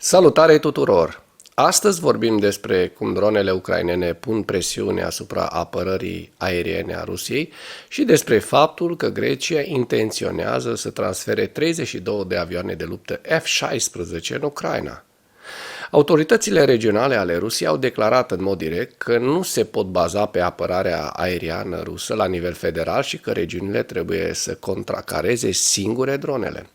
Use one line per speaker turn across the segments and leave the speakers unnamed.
Salutare tuturor! Astăzi vorbim despre cum dronele ucrainene pun presiune asupra apărării aeriene a Rusiei și despre faptul că Grecia intenționează să transfere 32 de avioane de luptă F-16 în Ucraina. Autoritățile regionale ale Rusiei au declarat în mod direct că nu se pot baza pe apărarea aeriană rusă la nivel federal și că regiunile trebuie să contracareze singure dronele.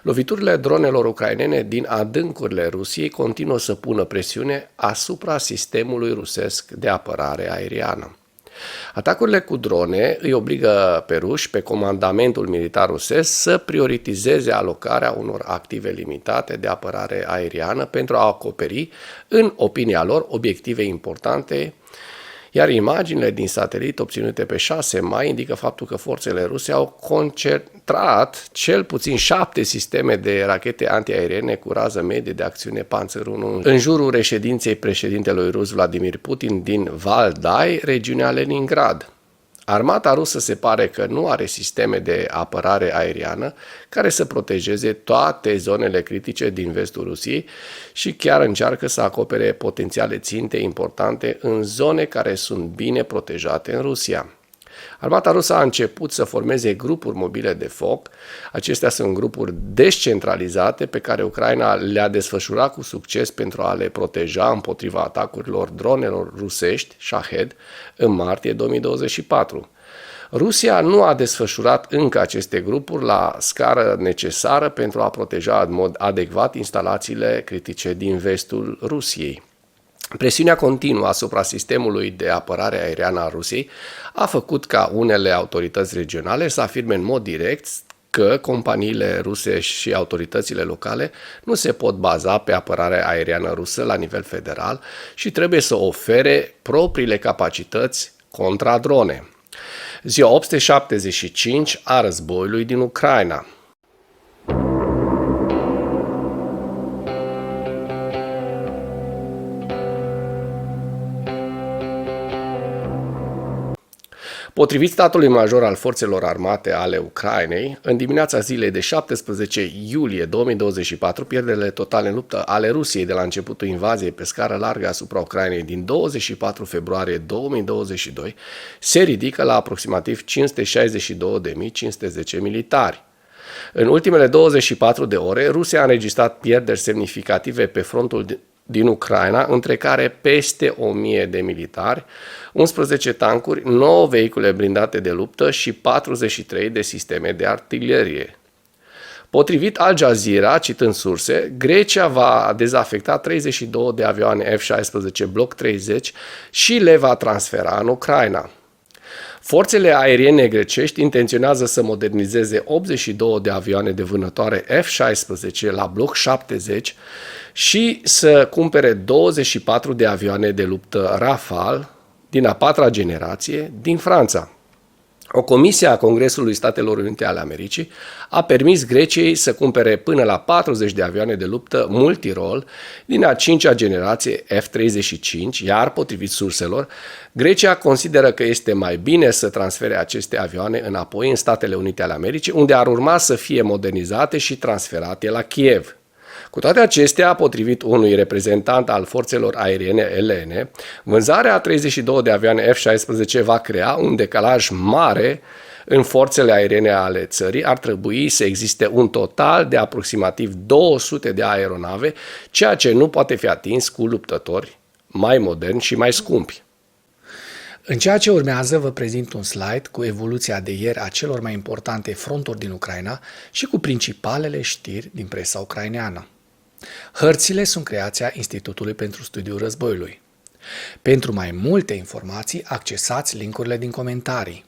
Loviturile dronelor ucrainene din adâncurile Rusiei continuă să pună presiune asupra sistemului rusesc de apărare aeriană. Atacurile cu drone îi obligă pe ruși, pe comandamentul militar rusesc, să prioritizeze alocarea unor active limitate de apărare aeriană pentru a acoperi, în opinia lor, obiective importante, iar imaginile din satelit obținute pe 6 mai indică faptul că forțele ruse au concentrat cel puțin 7 sisteme de rachete antiaeriene cu rază medie de acțiune Panzer 1 în jurul reședinței președintelui rus Vladimir Putin din Valdai, regiunea Leningrad. Armata rusă se pare că nu are sisteme de apărare aeriană care să protejeze toate zonele critice din vestul Rusiei și chiar încearcă să acopere potențiale ținte importante în zone care sunt bine protejate în Rusia. Armata rusă a început să formeze grupuri mobile de foc. Acestea sunt grupuri descentralizate pe care Ucraina le-a desfășurat cu succes pentru a le proteja împotriva atacurilor dronelor rusești, Shahed, în martie 2024. Rusia nu a desfășurat încă aceste grupuri la scară necesară pentru a proteja în mod adecvat instalațiile critice din vestul Rusiei. Presiunea continuă asupra sistemului de apărare aeriană a Rusiei a făcut ca unele autorități regionale să afirme în mod direct că companiile ruse și autoritățile locale nu se pot baza pe apărarea aeriană rusă la nivel federal și trebuie să ofere propriile capacități contra drone. Ziua 875 a războiului din Ucraina. Potrivit statului major al forțelor armate ale Ucrainei, în dimineața zilei de 17 iulie 2024, pierderile totale în luptă ale Rusiei de la începutul invaziei pe scară largă asupra Ucrainei din 24 februarie 2022 se ridică la aproximativ 562.510 militari. În ultimele 24 de ore, Rusia a înregistrat pierderi semnificative pe frontul din Ucraina, între care peste 1000 de militari, 11 tancuri, 9 vehicule blindate de luptă și 43 de sisteme de artilerie. Potrivit Al Jazeera, citând surse, Grecia va dezafecta 32 de avioane F-16 Block 30 și le va transfera în Ucraina. Forțele aeriene grecești intenționează să modernizeze 82 de avioane de vânătoare F-16 la Block 70 și să cumpere 24 de avioane de luptă Rafale din a 4-a generație din Franța. O comisie a Congresului Statelor Unite ale Americii a permis Greciei să cumpere până la 40 de avioane de luptă multirol din a 5-a generație F-35, iar, potrivit surselor, Grecia consideră că este mai bine să transfere aceste avioane înapoi în Statele Unite ale Americii, unde ar urma să fie modernizate și transferate la Kiev. Cu toate acestea, potrivit unui reprezentant al forțelor aeriene elene, vânzarea a 32 de avioane F-16 va crea un decalaj mare în forțele aeriene ale țării. Ar trebui să existe un total de aproximativ 200 de aeronave, ceea ce nu poate fi atins cu luptători mai moderni și mai scumpi.
În ceea ce urmează vă prezint un slide cu evoluția de ieri a celor mai importante fronturi din Ucraina și cu principalele știri din presa ucraineană. Hărțile sunt creația Institutului pentru Studiul Războiului. Pentru mai multe informații, accesați linkurile din comentarii.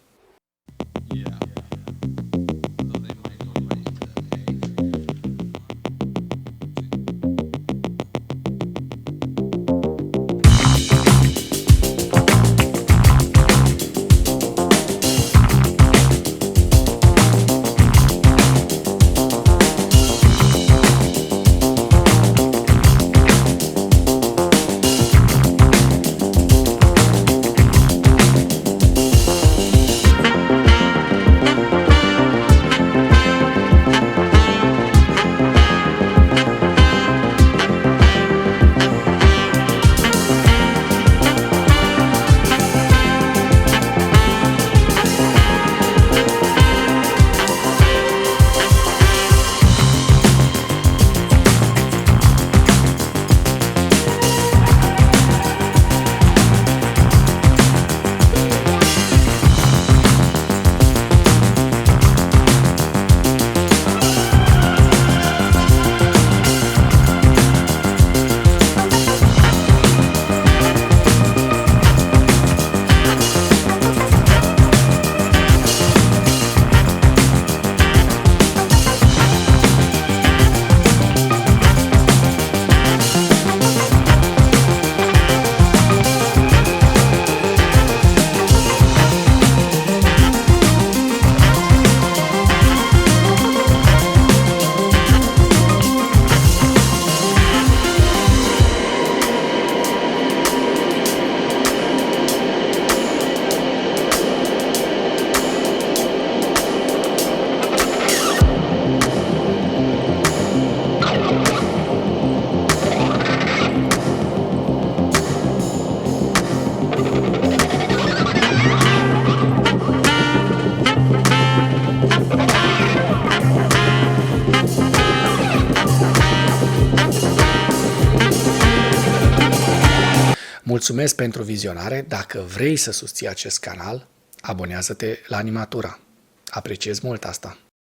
Mulțumesc pentru vizionare. Dacă vrei să susții acest canal, abonează-te la Animatura. Apreciez mult asta.